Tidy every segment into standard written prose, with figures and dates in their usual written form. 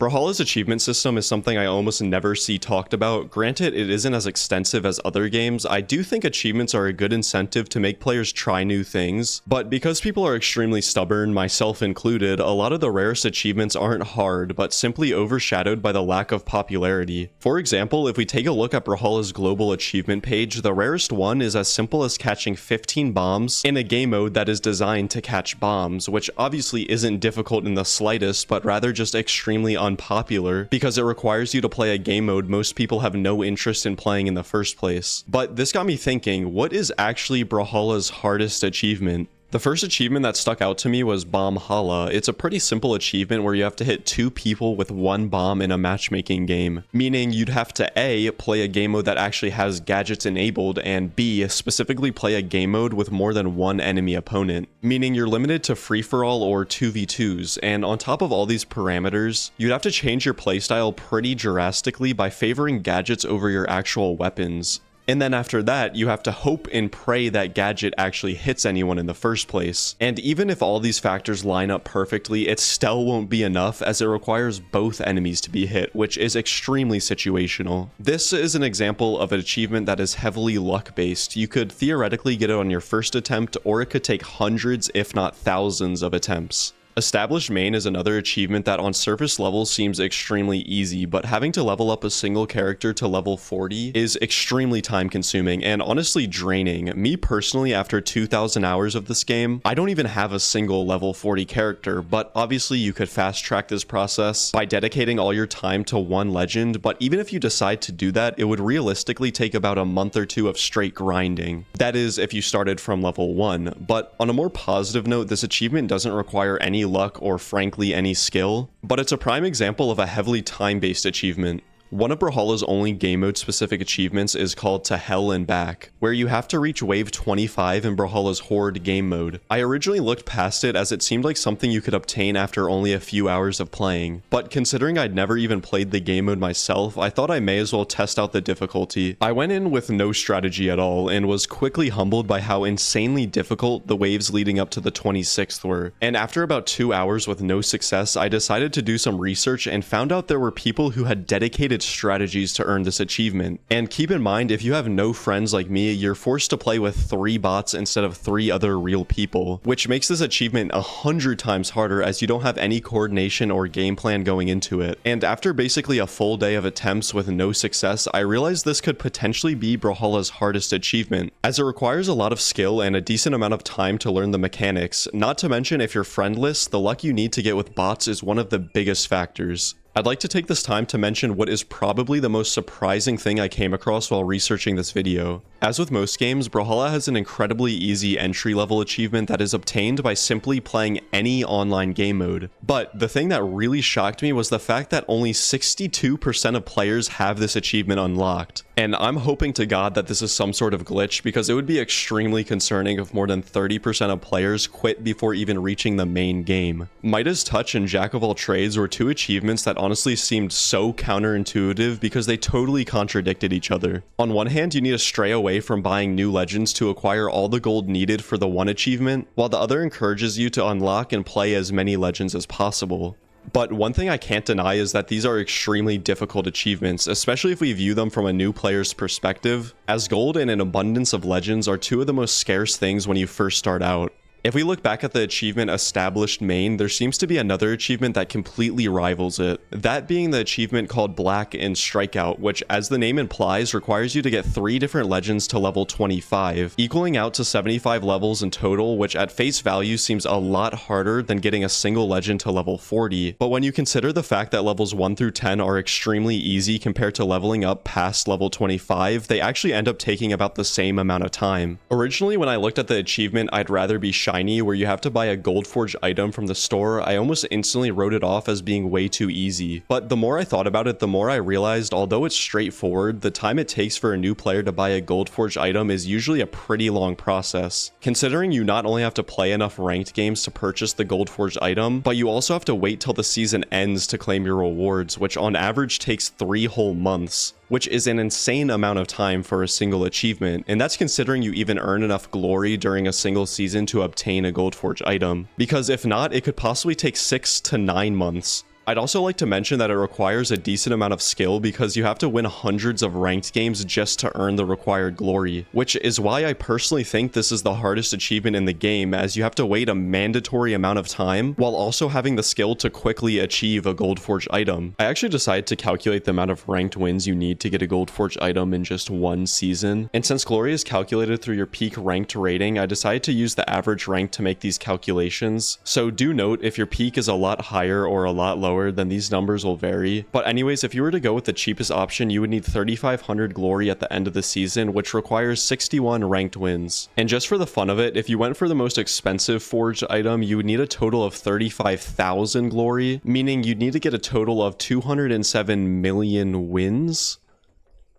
Brawlhalla's achievement system is something I almost never see talked about. Granted, it isn't as extensive as other games. I do think achievements are a good incentive to make players try new things, but because people are extremely stubborn, myself included, a lot of the rarest achievements aren't hard, but simply overshadowed by the lack of popularity. For example, if we take a look at Brawlhalla's global achievement page, the rarest one is as simple as catching 15 bombs in a game mode that is designed to catch bombs, which obviously isn't difficult in the slightest, but rather just extremely unpopular because it requires you to play a game mode most people have no interest in playing in the first place. But this got me thinking, what is actually Brawlhalla's hardest achievement? The first achievement that stuck out to me was Brawlhalla. It's a pretty simple achievement where you have to hit 2 people with 1 bomb in a matchmaking game, meaning you'd have to A, play a game mode that actually has gadgets enabled, and B, specifically play a game mode with more than 1 enemy opponent, meaning you're limited to free-for-all or 2v2s, and on top of all these parameters, you'd have to change your playstyle pretty drastically by favoring gadgets over your actual weapons. And then after that, you have to hope and pray that gadget actually hits anyone in the first place. And even if all these factors line up perfectly, it still won't be enough as it requires both enemies to be hit, which is extremely situational. This is an example of an achievement that is heavily luck-based. You could theoretically get it on your first attempt, or it could take hundreds, if not thousands, of attempts. Established main is another achievement that on surface level seems extremely easy, but having to level up a single character to level 40 is extremely time consuming and honestly draining. Me personally, after 2,000 hours of this game, I don't even have a single level 40 character, but obviously you could fast track this process by dedicating all your time to one legend, but even if you decide to do that, it would realistically take about a month or 2 of straight grinding. That is if you started from level 1, but on a more positive note, this achievement doesn't require any luck or frankly any skill, but it's a prime example of a heavily time-based achievement. One of Brawlhalla's only game mode specific achievements is called To Hell and Back, where you have to reach wave 25 in Brawlhalla's Horde game mode. I originally looked past it as it seemed like something you could obtain after only a few hours of playing, but considering I'd never even played the game mode myself, I thought I may as well test out the difficulty. I went in with no strategy at all and was quickly humbled by how insanely difficult the waves leading up to the 26th were. And after about 2 hours with no success, I decided to do some research and found out there were people who had dedicated strategies to earn this achievement. And keep in mind, if you have no friends like me, you're forced to play with 3 bots instead of 3 other real people, which makes this achievement 100 times harder as you don't have any coordination or game plan going into it. And after basically a full day of attempts with no success, I realized this could potentially be Brawlhalla's hardest achievement, as it requires a lot of skill and a decent amount of time to learn the mechanics. Not to mention, if you're friendless, the luck you need to get with bots is one of the biggest factors. I'd like to take this time to mention what is probably the most surprising thing I came across while researching this video. As with most games, Brawlhalla has an incredibly easy entry-level achievement that is obtained by simply playing any online game mode. But the thing that really shocked me was the fact that only 62% of players have this achievement unlocked. And I'm hoping to God that this is some sort of glitch, because it would be extremely concerning if more than 30% of players quit before even reaching the main game. Midas Touch and Jack of All Trades were 2 achievements that honestly seemed so counterintuitive because they totally contradicted each other. On one hand, you need to stray away from buying new legends to acquire all the gold needed for the one achievement, while the other encourages you to unlock and play as many legends as possible. But one thing I can't deny is that these are extremely difficult achievements, especially if we view them from a new player's perspective, as gold and an abundance of legends are 2 of the most scarce things when you first start out. If we look back at the achievement Established Main, there seems to be another achievement that completely rivals it. That being the achievement called Black and Strikeout, which, as the name implies, requires you to get 3 different legends to level 25, equaling out to 75 levels in total, which at face value seems a lot harder than getting a single legend to level 40. But when you consider the fact that levels 1 through 10 are extremely easy compared to leveling up past level 25, they actually end up taking about the same amount of time. Originally, when I looked at the achievement I'd rather be shiny, where you have to buy a gold forge item from the store, I almost instantly wrote it off as being way too easy. But the more I thought about it, the more I realized, although it's straightforward, the time it takes for a new player to buy a gold forge item is usually a pretty long process. Considering you not only have to play enough ranked games to purchase the gold forge item, but you also have to wait till the season ends to claim your rewards, which on average takes 3 whole months. Which is an insane amount of time for a single achievement, and that's considering you even earn enough glory during a single season to obtain a gold forge item, because if not, it could possibly take 6 to 9 months. I'd also like to mention that it requires a decent amount of skill because you have to win hundreds of ranked games just to earn the required glory, which is why I personally think this is the hardest achievement in the game, as you have to wait a mandatory amount of time while also having the skill to quickly achieve a gold forge item. I actually decided to calculate the amount of ranked wins you need to get a gold forge item in just one season, and since glory is calculated through your peak ranked rating, I decided to use the average rank to make these calculations. So do note, if your peak is a lot higher or a lot lower, then these numbers will vary. But anyways, if you were to go with the cheapest option, you would need 3,500 glory at the end of the season, which requires 61 ranked wins. And just for the fun of it, if you went for the most expensive forged item, you would need a total of 35,000 glory, meaning you'd need to get a total of 207 million wins.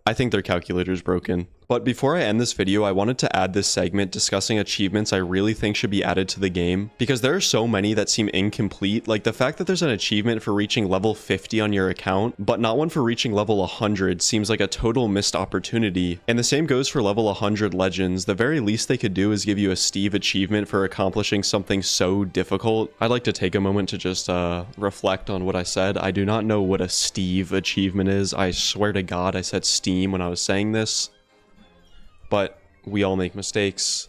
I think their calculator's broken. But before I end this video, I wanted to add this segment discussing achievements I really think should be added to the game, because there are so many that seem incomplete, like the fact that there's an achievement for reaching level 50 on your account, but not one for reaching level 100 seems like a total missed opportunity. And the same goes for level 100 legends. The very least they could do is give you a Steve achievement for accomplishing something so difficult. I'd like to take a moment to just reflect on what I said. I do not know what a Steve achievement is. I swear to God I said Steam when I was saying this. But we all make mistakes,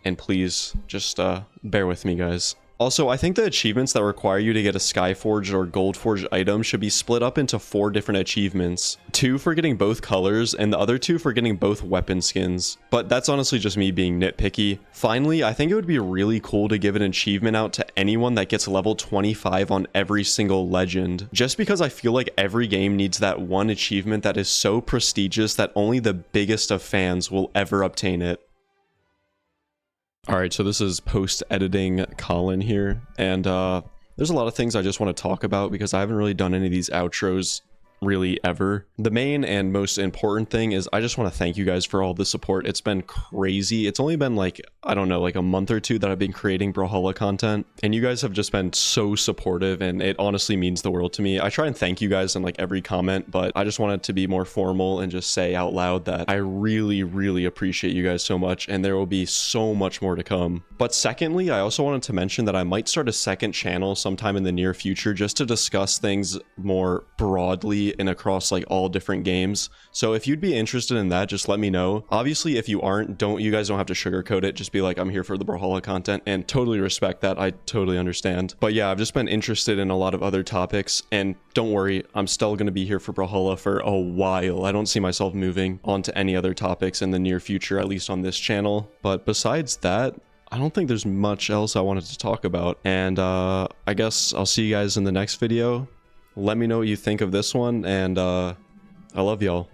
and please just bear with me, guys. Also, I think the achievements that require you to get a Skyforged or Goldforged item should be split up into 4 different achievements. 2 for getting both colors, and the other 2 for getting both weapon skins. But that's honestly just me being nitpicky. Finally, I think it would be really cool to give an achievement out to anyone that gets level 25 on every single legend. Just because I feel like every game needs that one achievement that is so prestigious that only the biggest of fans will ever obtain it. Alright, so this is post-editing Colin here, and there's a lot of things I just want to talk about because I haven't really done any of these outros really ever. The main and most important thing is I just want to thank you guys for all the support. It's been crazy. It's only been like, I don't know, like a month or 2 that I've been creating Brawlhalla content, and you guys have just been so supportive, and it honestly means the world to me. I try and thank you guys in like every comment, but I just wanted to be more formal and just say out loud that I really appreciate you guys so much, and there will be so much more to come. But secondly, I also wanted to mention that I might start a second channel sometime in the near future just to discuss things more broadly and across like all different games. So if you'd be interested in that, just let me know. Obviously, if you aren't, you guys don't have to sugarcoat it. Just be like, I'm here for the Brawlhalla content, and totally respect that. I totally understand. But yeah, I've just been interested in a lot of other topics, and don't worry, I'm still going to be here for Brawlhalla for a while. I don't see myself moving on to any other topics in the near future, at least on this channel. But besides that, I don't think there's much else I wanted to talk about, and I guess I'll see you guys in the next video. Let me know what you think of this one, and I love y'all.